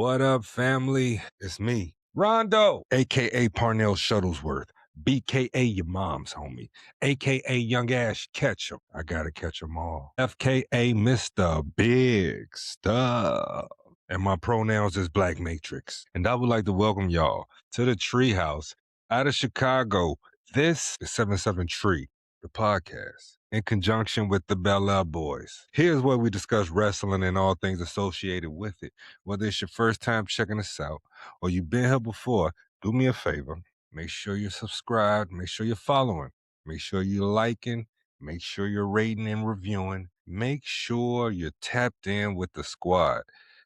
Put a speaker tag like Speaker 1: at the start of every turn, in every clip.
Speaker 1: What up, family? It's me, Rondo, a.k.a. Parnell Shuttlesworth, b.k.a. your mom's homie, a.k.a. Young Ash Ketchum. I gotta catch 'em all. F.K.a. Mr. Big Stuff. And my pronouns is Black Matrix. And I would like to welcome y'all to the Treehouse out of Chicago. This is 77 Tree, the podcast, in conjunction with the Bella Boys. Here's where we discuss wrestling and all things associated with it. Whether it's your first time checking us out or you've been here before, do me a favor. Make sure you're subscribed. Make sure you're following. Make sure you're liking. Make sure you're rating and reviewing. Make sure you're tapped in with the squad.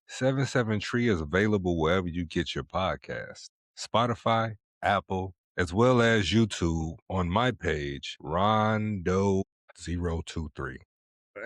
Speaker 1: 77 Tree is available wherever you get your podcast. Spotify, Apple, as well as YouTube on my page, Rondoughs023.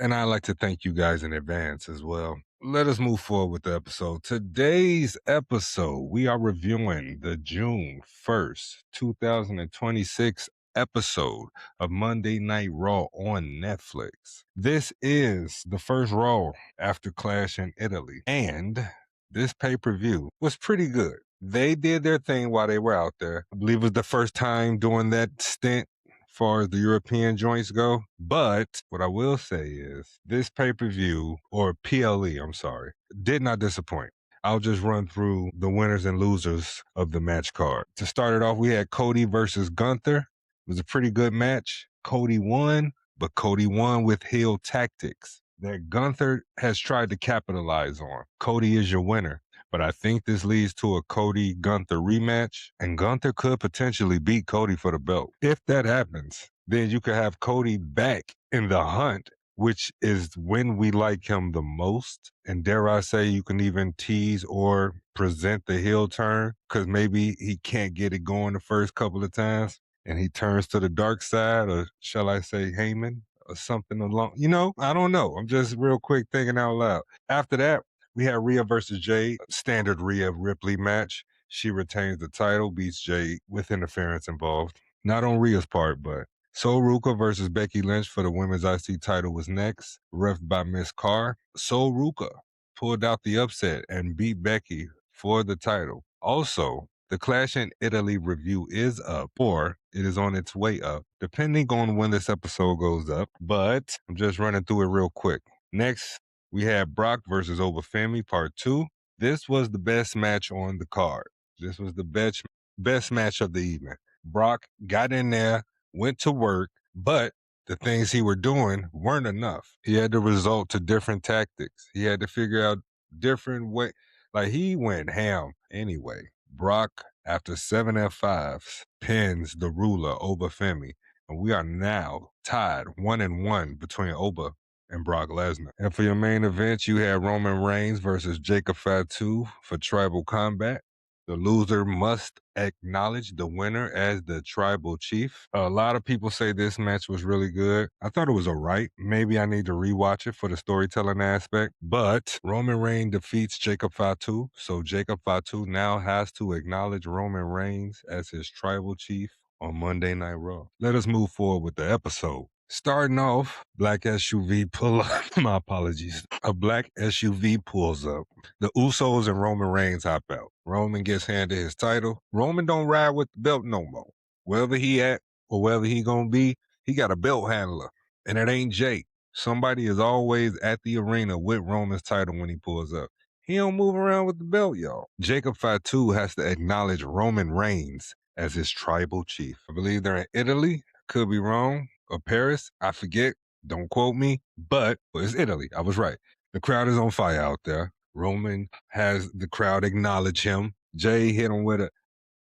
Speaker 1: And I'd like to thank you guys in advance as well. Let us move forward with the episode. Today's episode, we are reviewing the June 1st, 2026 episode of Monday Night Raw on Netflix. This is the first Raw after Clash in Italy, and this pay-per-view was pretty good. They did their thing while they were out there. I believe it was the first time doing that stint far as the European joints go. But what I will say is this pay-per-view, or PLE, I'm sorry, did not disappoint. I'll just run through the winners and losers of the match card. To start it off, we had Cody versus Gunther. It was a pretty good match. Cody won, but Cody won with heel tactics that Gunther has tried to capitalize on. Cody is your winner. But I think this leads to a Cody-Gunther rematch, and Gunther could potentially beat Cody for the belt. If that happens, then you could have Cody back in the hunt, which is when we like him the most. And dare I say, you can even tease or present the heel turn, because maybe he can't get it going the first couple of times, and he turns to the dark side, or shall I say Heyman, or something along, I don't know. I'm just real quick thinking out loud. After that, we had Rhea versus Jade, standard Rhea Ripley match. She retains the title, beats Jade with interference involved. Not on Rhea's part, but Sol Ruka versus Becky Lynch for the women's IC title was next, ref by Miss Carr. Sol Ruka pulled out the upset and beat Becky for the title. Also, the Clash in Italy review is up, or it is on its way up, depending on when this episode goes up, but I'm just running through it real quick. Next, we had Brock versus Oba Femi, part 2. This was the best match on the card. This was the best match of the evening. Brock got in there, went to work, but the things he were doing weren't enough. He had to resort to different tactics. He had to figure out different way. Like, he went ham anyway. Brock, after 7 F5s, pins the ruler, Oba Femi. And we are now tied 1-1 between Oba and Brock Lesnar. And for your main event, you had Roman Reigns versus Jacob Fatu for Tribal Combat. The loser must acknowledge the winner as the tribal chief. A lot of people say this match was really good. I thought it was all right. Maybe I need to rewatch it for the storytelling aspect. But Roman Reigns defeats Jacob Fatu. So Jacob Fatu now has to acknowledge Roman Reigns as his tribal chief on Monday Night Raw. Let us move forward with the episode. Starting off, black SUV pull up. My apologies. A black SUV pulls up. The Usos and Roman Reigns hop out. Roman gets handed his title. Roman don't ride with the belt no more. Wherever he at or wherever he gonna be, he got a belt handler. And it ain't Jake. Somebody is always at the arena with Roman's title when he pulls up. He don't move around with the belt, y'all. Jacob Fatu has to acknowledge Roman Reigns as his tribal chief. I believe they're in Italy. Could be wrong. Or Paris, I forget, don't quote me, but it's Italy. I was right. The crowd is on fire out there. Roman has the crowd acknowledge him. Jay hit him with a,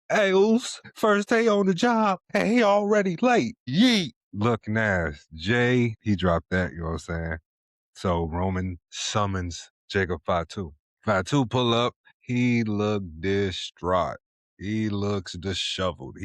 Speaker 1: "Hey, Oos, first day on the job. Hey, he already late. Yeet." Looking ass. Jay, he dropped that, you know what I'm saying? So Roman summons Jacob Fatu. Fatu pull up. He looked distraught. He looks disheveled.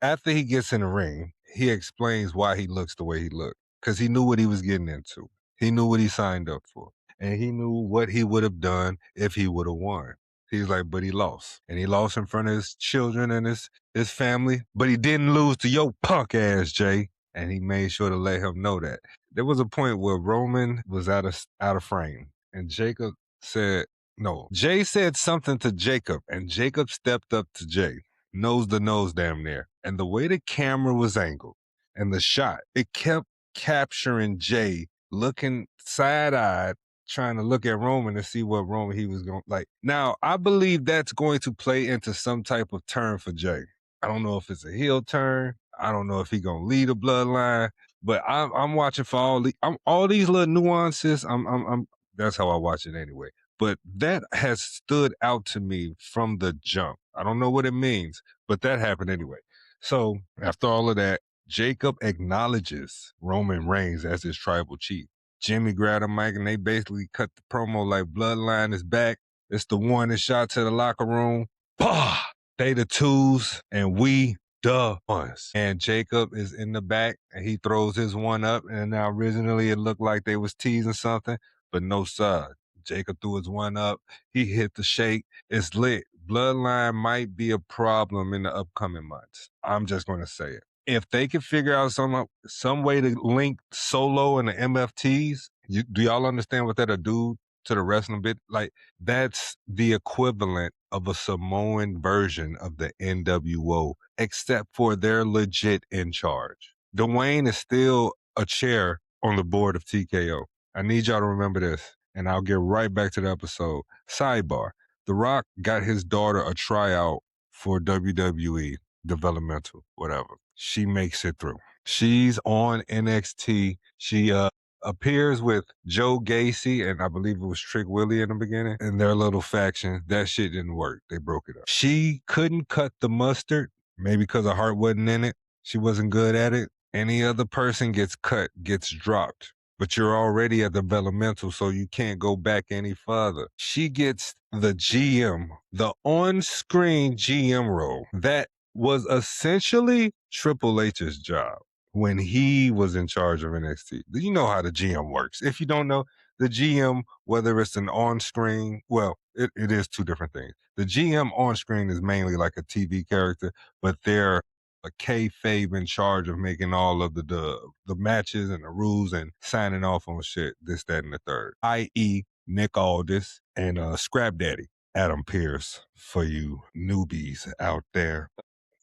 Speaker 1: After he gets in the ring, he explains why he looks the way he looked. Because he knew what he was getting into. He knew what he signed up for. And he knew what he would have done if he would have won. He's like, but he lost. And he lost in front of his children and his family. But he didn't lose to your punk ass, Jay. And he made sure to let him know that. There was a point where Roman was out of frame. And Jacob said, No, Jay said something to Jacob, and Jacob stepped up to Jay, nose to nose, damn near. And the way the camera was angled and the shot, it kept capturing Jay looking side eyed, trying to look at Roman to see what Roman he was going like. Now, I believe that's going to play into some type of turn for Jay. I don't know if it's a heel turn. I don't know if he gonna lead a bloodline, but I'm watching for all these little nuances. I'm that's how I watch it anyway. But that has stood out to me from the jump. I don't know what it means, but that happened anyway. So after all of that, Jacob acknowledges Roman Reigns as his tribal chief. Jimmy grabbed a mic and they basically cut the promo like Bloodline is back. It's the one that shot to the locker room. Bah! They the twos and we the ones. And Jacob is in the back and he throws his one up. And now originally it looked like they was teasing something, but no sir. Jacob threw his one up. He hit the shake. It's lit. Bloodline might be a problem in the upcoming months. I'm just going to say it. If they could figure out some way to link Solo and the MFTs, do y'all understand what that'll do to the wrestling bit? Like, that's the equivalent of a Samoan version of the NWO, except for they're legit in charge. Dwayne is still a chair on the board of TKO. I need y'all to remember this, and I'll get right back to the episode. Sidebar. The Rock got his daughter a tryout for WWE, developmental, whatever. She makes it through. She's on NXT. She appears with Joe Gacy, and I believe it was Trick Willie in the beginning, and their little faction. That shit didn't work. They broke it up. She couldn't cut the mustard, maybe because her heart wasn't in it. She wasn't good at it. Any other person gets cut, gets dropped. But you're already at developmental, so you can't go back any further. She gets the GM, the on-screen GM role. That was essentially Triple H's job when he was in charge of NXT. You know how the GM works. If you don't know, the GM, whether it's an on-screen, well, it is two different things. The GM on-screen is mainly like a TV character, but they're a kayfabe in charge of making all of the matches and the rules and signing off on shit, this, that, and the third. I.e. Nick Aldis and Scrap Daddy, Adam Pearce, for you newbies out there.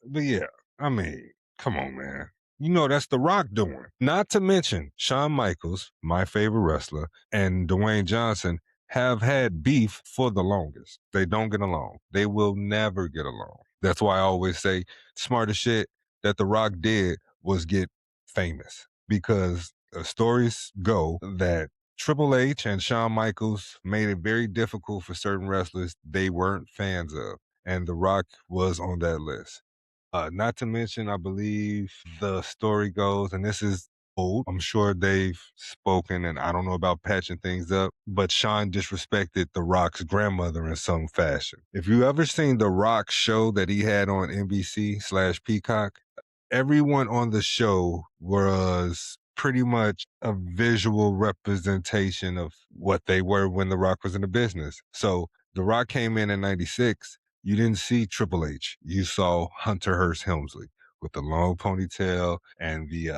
Speaker 1: But yeah, I mean, come on, man. You know that's The Rock doing. Not to mention Shawn Michaels, my favorite wrestler, and Dwayne Johnson have had beef for the longest. They don't get along. They will never get along. That's why I always say smartest shit that The Rock did was get famous, because stories go that Triple H and Shawn Michaels made it very difficult for certain wrestlers they weren't fans of, and The Rock was on that list. Not to mention, I believe the story goes, and this is old, I'm sure they've spoken, and I don't know about patching things up, but Sean disrespected The Rock's grandmother in some fashion. If you ever seen The Rock show that he had on NBC/Peacock, everyone on the show was pretty much a visual representation of what they were when The Rock was in the business. So The Rock came in 96. You didn't see Triple H. You saw Hunter Hearst Helmsley with the long ponytail and the,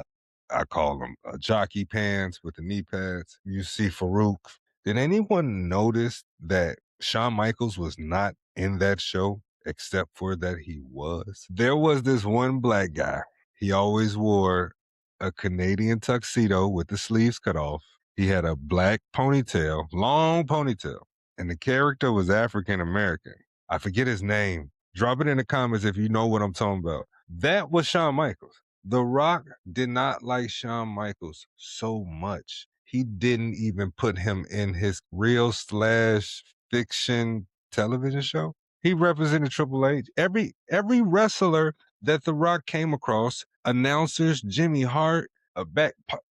Speaker 1: I call them jockey pants with the knee pads. You see Farouk. Did anyone notice that Shawn Michaels was not in that show, except for that he was? There was this one black guy. He always wore a Canadian tuxedo with the sleeves cut off. He had a black ponytail, long ponytail, and the character was African American. I forget his name. Drop it in the comments if you know what I'm talking about. That was Shawn Michaels. The Rock did not like Shawn Michaels so much. He didn't even put him in his real/fiction television show. He represented Triple H. Every wrestler that The Rock came across, announcers, Jimmy Hart,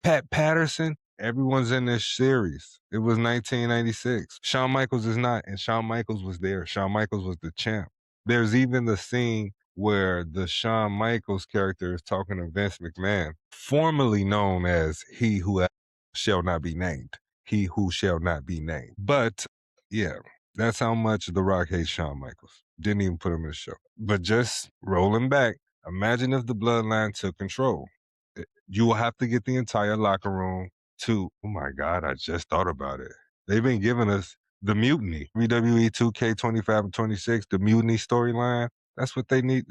Speaker 1: Pat Patterson, everyone's in this series. It was 1996. Shawn Michaels is not, and Shawn Michaels was there. Shawn Michaels was the champ. There's even the scene where the Shawn Michaels character is talking to Vince McMahon, formerly known as He Who Shall Not Be Named. He Who Shall Not Be Named. But yeah, that's how much The Rock hates Shawn Michaels. Didn't even put him in the show. But just rolling back, imagine if the Bloodline took control. You will have to get the entire locker room to, oh my God, I just thought about it. They've been giving us the mutiny. WWE 2K25 and 26, the mutiny storyline. That's what they need.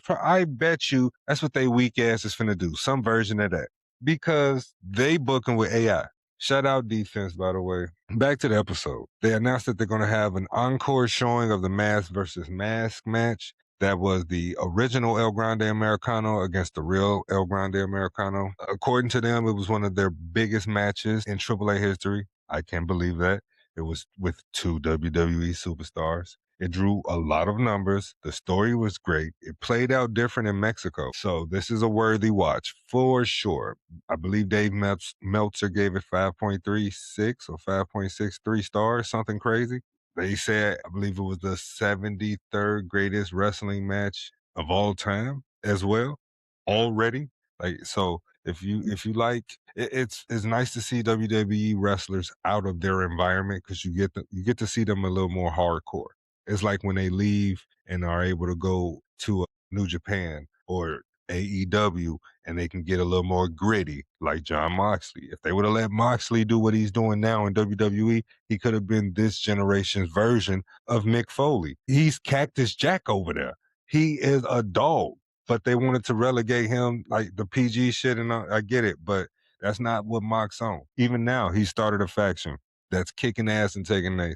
Speaker 1: I bet you that's what they weak ass is finna do. Some version of that. Because they booking with AI. Shout out defense, by the way. Back to the episode. They announced that they're going to have an encore showing of the mask versus mask match. That was the original El Grande Americano against the real El Grande Americano. According to them, it was one of their biggest matches in AAA history. I can't believe that. It was with two WWE superstars. It drew a lot of numbers. The story was great. It played out different in Mexico. So this is a worthy watch for sure. I believe Dave Meltzer gave it 5.36 or 5.63 stars, something crazy. They said, I believe it was the 73rd greatest wrestling match of all time as well, already. Like, so if you like, it's nice to see WWE wrestlers out of their environment because you get to see them a little more hardcore. It's like when they leave and are able to go to New Japan or AEW and they can get a little more gritty, like Jon Moxley. If they would have let Moxley do what he's doing now in WWE, he could have been this generation's version of Mick Foley. He's Cactus Jack over there. He is a dog, but they wanted to relegate him like the PG shit, and I get it, but that's not what Mox's on. Even now, he started a faction that's kicking ass and taking names.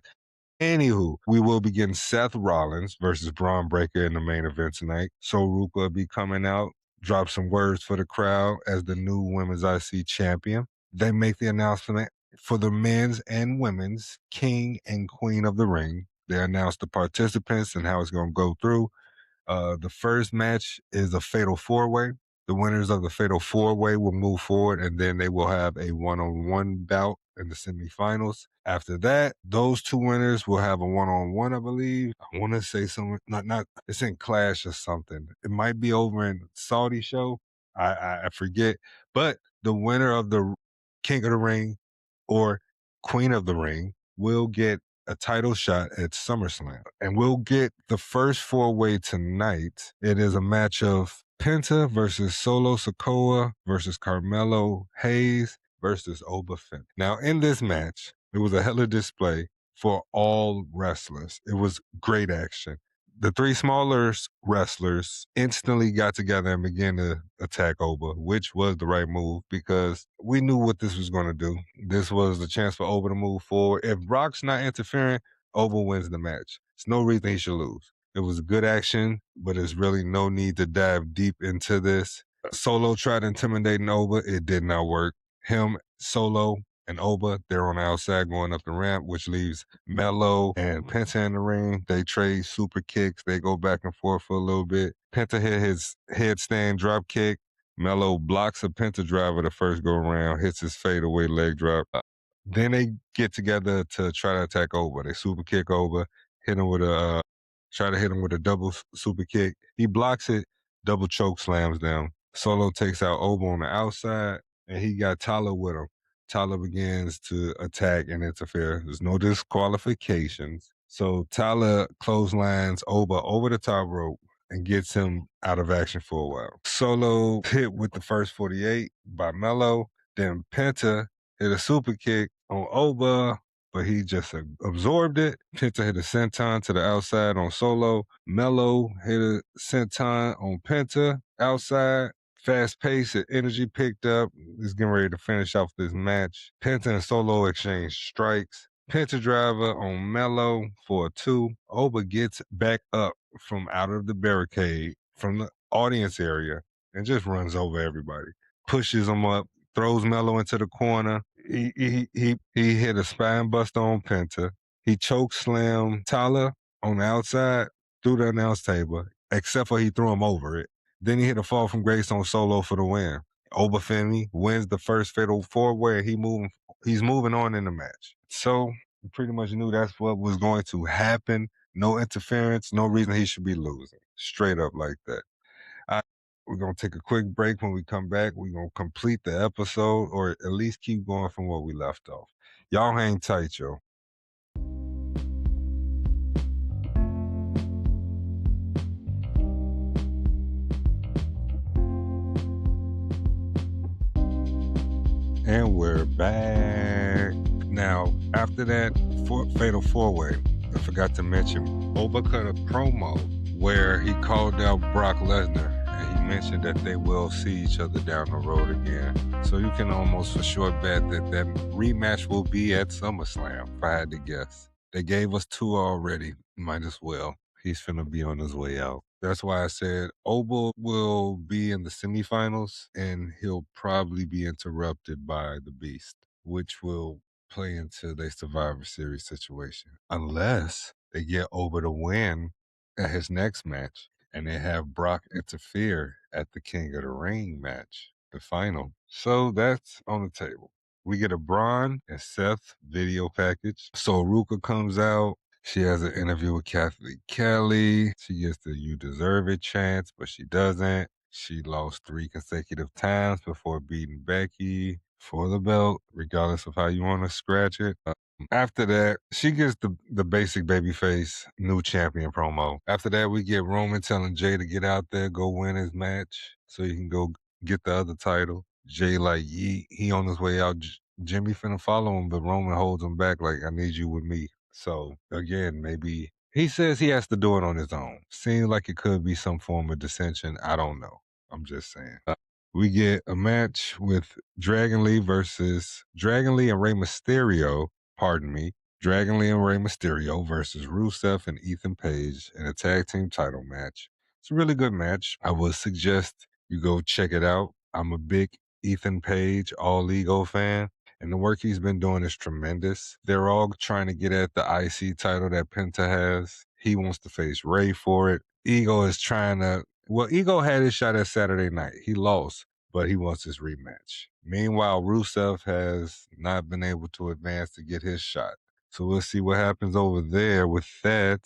Speaker 1: Anywho, we will be getting Seth Rollins versus Braun Breaker in the main event tonight. So Ruka will be coming out, drop some words for the crowd as the new Women's IC champion. They make the announcement for the men's and women's King and Queen of the Ring. They announce the participants and how it's going to go through. The first match is a fatal four-way. The winners of the fatal four-way will move forward, and then they will have a one-on-one bout in the semifinals. After that, those two winners will have a one-on-one, I believe. I want to say something, not it's in Clash or something. It might be over in Saudi show. I forget. But the winner of the King of the Ring or Queen of the Ring will get a title shot at SummerSlam. And we'll get the first four-way tonight. It is a match of Penta versus Solo Sikoa versus Carmelo Hayes versus Oba Femi. Now, in this match, it was a hella display for all wrestlers. It was great action. The three smaller wrestlers instantly got together and began to attack Oba, which was the right move because we knew what this was going to do. This was the chance for Oba to move forward. If Brock's not interfering, Oba wins the match. There's no reason he should lose. It was good action, but there's really no need to dive deep into this. Solo tried intimidating Oba. It did not work. Him, Solo, and Oba, they're on the outside going up the ramp, which leaves Mello and Penta in the ring. They trade super kicks. They go back and forth for a little bit. Penta hit his headstand drop kick. Mello blocks a Penta driver the first go around, hits his fadeaway leg drop. Then they get together to try to attack Oba. They super kick Oba, try to hit him with a double super kick. He blocks it, double choke slams them. Solo takes out Oba on the outside, and he got Tala with him. Tala begins to attack and interfere. There's no disqualifications. So Tala clotheslines Oba over the top rope and gets him out of action for a while. Solo hit with the first 48 by Mello. Then Penta hit a super kick on Oba, but he just absorbed it. Penta hit a senton to the outside on Solo. Mello hit a senton on Penta outside. Fast pace and energy picked up. He's getting ready to finish off this match. Penta and Solo exchange strikes. Penta driver on Mello for a 2. Oba gets back up from out of the barricade from the audience area and just runs over everybody. Pushes him up, throws Mello into the corner. He hit a spine buster on Penta. He choke slammed Tala on the outside through the announce table, except for he threw him over it. Then he hit a fall from grace on Solo for the win. Oba Femi wins the first fatal four-way. He's moving on in the match. So we pretty much knew that's what was going to happen. No interference, no reason he should be losing. Straight up like that. We're going to take a quick break. When we come back, we're going to complete the episode or at least keep going from where we left off. Y'all hang tight, yo. And we're back. Now, after that Fatal 4-Way, I forgot to mention, Oba cut a promo where he called out Brock Lesnar, and he mentioned that they will see each other down the road again. So you can almost for sure bet that that rematch will be at SummerSlam, if I had to guess. They gave us 2 already. Might as well. He's finna be on his way out. That's why I said Oba will be in the semifinals, and he'll probably be interrupted by the Beast, which will play into their Survivor Series situation. Unless they get Oba to win at his next match, and they have Brock interfere at the King of the Ring match, the final. So that's on the table. We get a Braun and Seth video package. So Ruka comes out. She has an interview with Kathy Kelly. She gets the "You Deserve It" chance, but she doesn't. She lost 3 consecutive times before beating Becky for the belt, regardless of how you want to scratch it. After that, she gets the basic babyface new champion promo. After that, we get Roman telling Jay to get out there, go win his match so he can go get the other title. Jay like, he on his way out. Jimmy finna follow him, but Roman holds him back like, I need you with me. So again, maybe he says he has to do it on his own. Seems like it could be some form of dissension. I don't know. I'm just saying. We get a match with Dragon Lee and Rey Mysterio. Pardon me. Dragon Lee and Rey Mysterio versus Rusev and Ethan Page in a tag team title match. It's a really good match. I would suggest you go check it out. I'm a big Ethan Page All Ego fan, and the work he's been doing is tremendous. They're all trying to get at the IC title that Penta has. He wants to face Ray for it. Ego is trying to, Ego had his shot at Saturday night. He lost, but he wants his rematch. Meanwhile, Rusev has not been able to advance to get his shot. So we'll see what happens over there with that.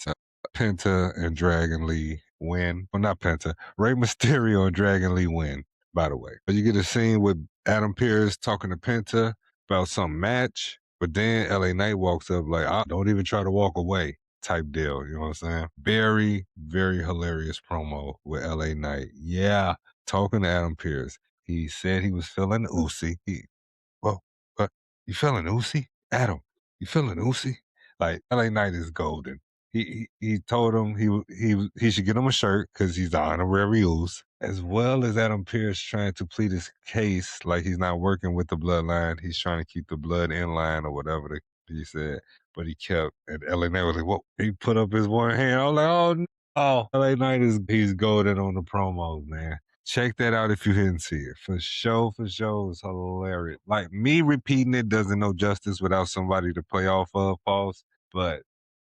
Speaker 1: Penta and Dragon Lee win. Well, not Penta. Rey Mysterio and Dragon Lee win, by the way. But you get a scene with Adam Pearce talking to Penta about some match, but then LA Knight walks up like, don't even try to walk away type deal. You know what I'm saying? Very, very hilarious promo with LA Knight. Yeah, talking to Adam Pearce. He said he was feeling oozy. Well, you feeling oozy? Adam, you feeling oozy? Like, LA Knight is golden. He told him he should get him a shirt because he's the honorary ooze, as well as Adam Pearce trying to plead his case like he's not working with the bloodline. He's trying to keep the blood in line or whatever he said. But he kept, and LA Knight was like, whoa, he put up his one hand. I was like, oh, no. LA Knight he's golden on the promos, man. Check that out if you didn't see it. For sure, it's hilarious. Like, me repeating it doesn't know justice without somebody to play off of, pause, but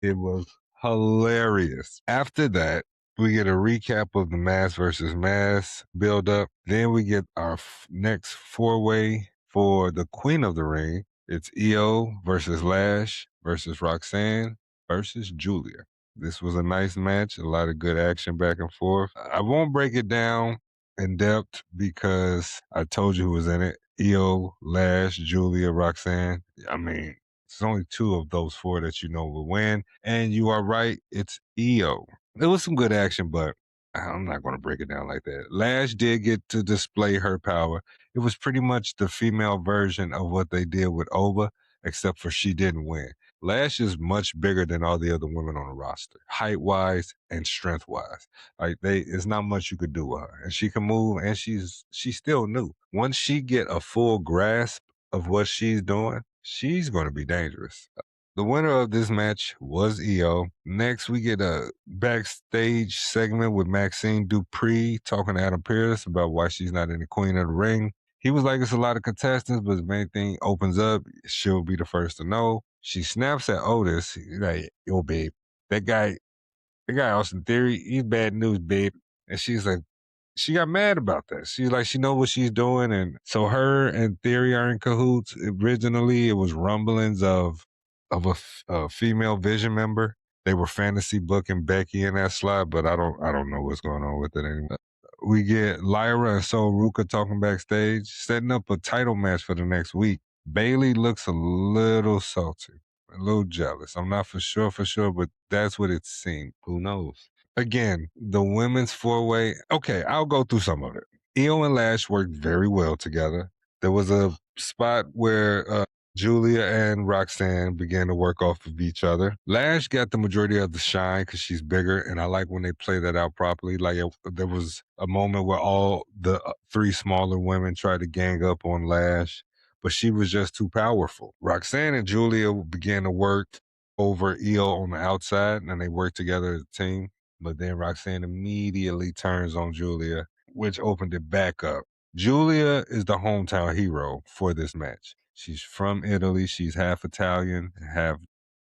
Speaker 1: it was hilarious. After that, we get a recap of the Mass versus Mass build up. Then we get our next 4-way for the Queen of the Ring. It's Io versus Lash versus Roxanne versus Julia. This was a nice match, a lot of good action back and forth. I won't break it down in depth because I told you who was in it. Io, Lash, Julia, Roxanne. I mean, it's only 2 of those 4 that you know will win. And you are right, it's Io. It was some good action, but I'm not going to break it down like that. Lash did get to display her power. It was pretty much the female version of what they did with Oba, except for she didn't win. Lash is much bigger than all the other women on the roster, height-wise and strength-wise. Like, it's not much you could do with her. And she can move, and she's still new. Once she get a full grasp of what she's doing, she's going to be dangerous. The winner of this match was Io. Next, we get a backstage segment with Maxine Dupree talking to Adam Pearce about why she's not in the Queen of the Ring. He was like, it's a lot of contestants, but the main thing opens up, she'll be the first to know. She snaps at Otis, he's like, yo, babe, that guy Austin Theory, he's bad news, babe. And she's like, she got mad about that. She's like, she know what she's doing. And so her and Theory are in cahoots. Originally, it was rumblings of a female Vision member. They were fantasy booking Becky in that slot, but I don't know what's going on with it anymore. We get Lyra and Sol Ruka talking backstage, setting up a title match for the next week. Bailey looks a little salty, a little jealous. I'm not for sure, but that's what it seemed. Who knows? Again, the women's 4-way. Okay, I'll go through some of it. Io and Lash worked very well together. There was a spot where Julia and Roxanne began to work off of each other. Lash got the majority of the shine because she's bigger, and I like when they play that out properly. Like there was a moment where all the three smaller women tried to gang up on Lash, but she was just too powerful. Roxanne and Julia began to work over Io on the outside, and they worked together as a team. But then Roxanne immediately turns on Julia, which opened it back up. Julia is the hometown hero for this match. She's from Italy. She's half Italian, half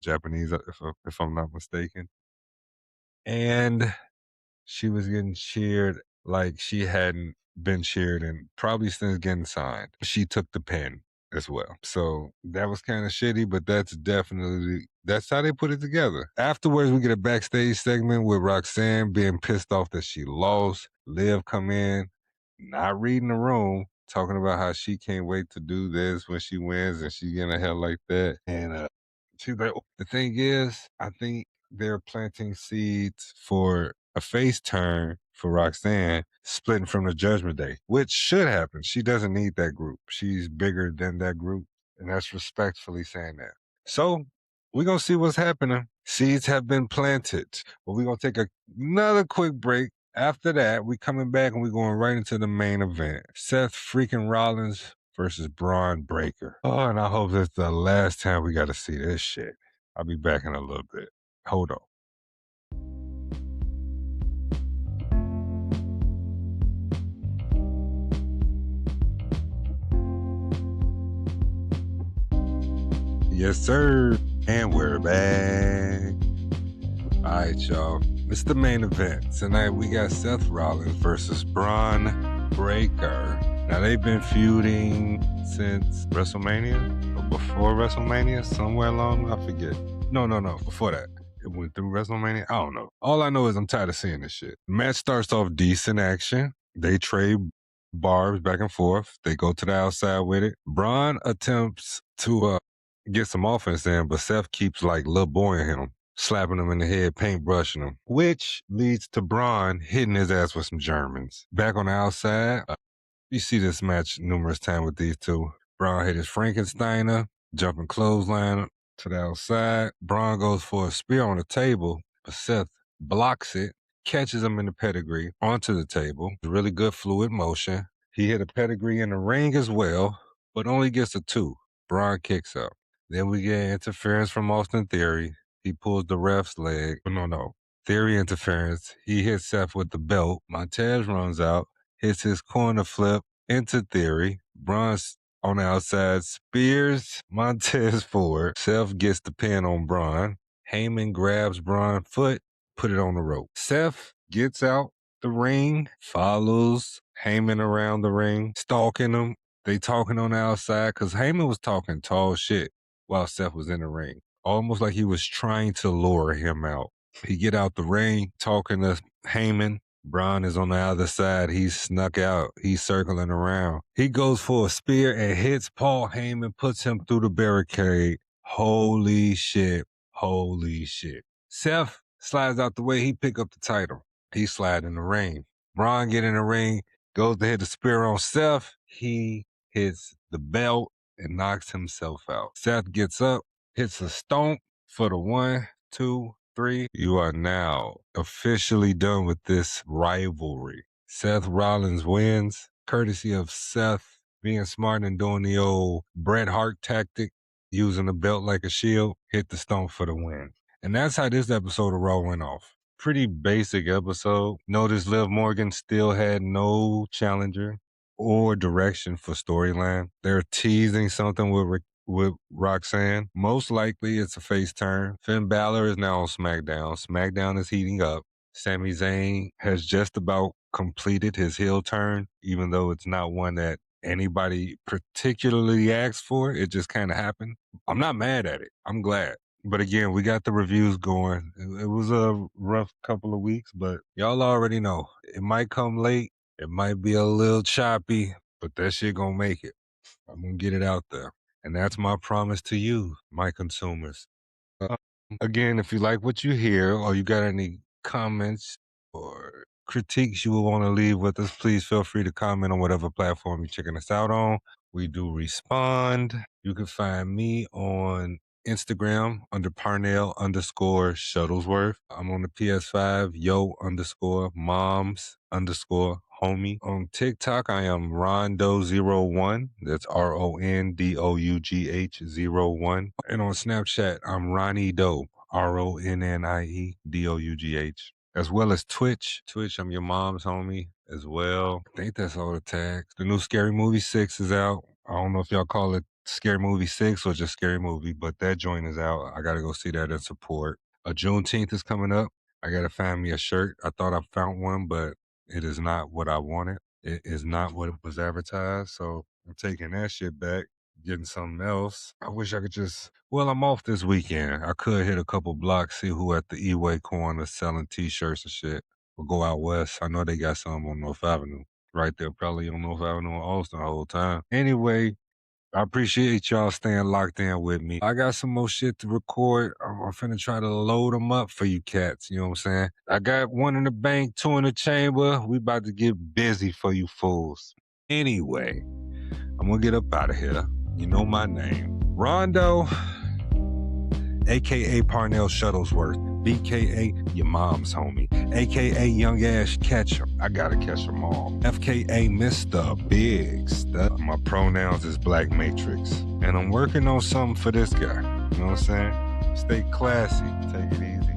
Speaker 1: Japanese, if I'm not mistaken. And she was getting cheered like she hadn't been cheered and probably since getting signed. She took the pin as well. So that was kind of shitty, but that's how they put it together. Afterwards, we get a backstage segment with Roxanne being pissed off that she lost. Liv come in, not reading the room, talking about how she can't wait to do this when she wins and she getting a hell like that. And she's like, the thing is, I think they're planting seeds for a face turn for Roxanne splitting from the Judgment Day, which should happen. She doesn't need that group. She's bigger than that group. And that's respectfully saying that. So we're going to see what's happening. Seeds have been planted. But we're going to take another quick break. After that, we coming back and we're going right into the main event. Seth freaking Rollins versus Braun Breaker. Oh, and I hope that's the last time we got to see this shit. I'll be back in a little bit. Hold on. Yes, sir. And we're back. All right, y'all. It's the main event. Tonight we got Seth Rollins versus Braun Breaker. Now they've been feuding since WrestleMania or before WrestleMania, somewhere along, I forget. No, before that. It went through WrestleMania. I don't know. All I know is I'm tired of seeing this shit. The match starts off decent action. They trade barbs back and forth. They go to the outside with it. Braun attempts to get some offense in, but Seth keeps like little boying him, slapping him in the head, paintbrushing him, which leads to Braun hitting his ass with some Germans. Back on the outside, you see this match numerous times with these two. Braun hit his Frankensteiner, jumping clothesline to the outside. Braun goes for a spear on the table, but Seth blocks it, catches him in the pedigree onto the table. Really good fluid motion. He hit a pedigree in the ring as well, but only gets a 2. Braun kicks up. Then we get interference from Austin Theory. He pulls the ref's leg. No. Theory interference. He hits Seth with the belt. Montez runs out, hits his corner flip into Theory. Braun's on the outside, spears Montez forward. Seth gets the pin on Braun. Heyman grabs Braun's foot, put it on the rope. Seth gets out the ring, follows Heyman around the ring, stalking him. They talking on the outside because Heyman was talking tall shit while Seth was in the ring. Almost like he was trying to lure him out. He get out the ring, talking to Heyman. Braun is on the other side. He's snuck out. He's circling around. He goes for a spear and hits Paul Heyman, puts him through the barricade. Holy shit. Seth slides out the way. He pick up the title. He slide in the ring. Braun get in the ring, goes to hit the spear on Seth. He hits the belt and knocks himself out. Seth gets up, hits a stomp for the 1, 2, 3. You are now officially done with this rivalry. Seth Rollins wins, courtesy of Seth being smart and doing the old Bret Hart tactic, using the belt like a shield, hit the stomp for the win. And that's how this episode of Raw went off. Pretty basic episode. Notice Liv Morgan still had no challenger or direction for storyline. They're teasing something with Roxanne. Most likely it's a face turn. Finn Balor is now on SmackDown. SmackDown is heating up. Sami Zayn has just about completed his heel turn, even though it's not one that anybody particularly asked for. It just kind of happened. I'm not mad at it. I'm glad. But again, we got the reviews going. It was a rough couple of weeks, but y'all already know. It might come late. It might be a little choppy, but that shit gonna make it. I'm gonna get it out there. And that's my promise to you, my consumers. Uh, Again, if you like what you hear or you got any comments or critiques you will want to leave with us, please feel free to comment on whatever platform you're checking us out on. We do respond. You can find me on Instagram under Parnell_Shuttlesworth. I'm on the PS5, yo_moms_homie. On TikTok, I am Rondoughs01. That's RONDOUGH01. And on Snapchat, I'm Ronnie Doe, RONNIEDOUGH. As well as Twitch. I'm your mom's homie as well. I think that's all the tags. The new Scary Movie 6 is out. I don't know if y'all call it Scary Movie 6 or just Scary Movie, but that joint is out. I got to go see that and support. Juneteenth is coming up. I got to find me a shirt. I thought I found one, but it is not what I wanted. It is not what was advertised. So I'm taking that shit back, getting something else. I wish I could I'm off this weekend. I could hit a couple blocks, see who at the E-Way corner selling t-shirts and shit. Or go out west. I know they got some on North Avenue. Right there, probably on North Avenue in Austin the whole time. Anyway, I appreciate y'all staying locked in with me. I got some more shit to record. I'm finna try to load them up for you cats. You know what I'm saying? I got one in the bank, 2 in the chamber. We about to get busy for you fools. Anyway, I'm gonna get up out of here. You know my name. Rondo, a.k.a. Parnell Shuttlesworth, b.k.a. your mom's homie, a.k.a. Young Ash Catcher. I gotta catch them all. F.k.a. Mr. Big Stuff. My pronouns is Black Matrix. And I'm working on something for this guy. You know what I'm saying? Stay classy. Take it easy.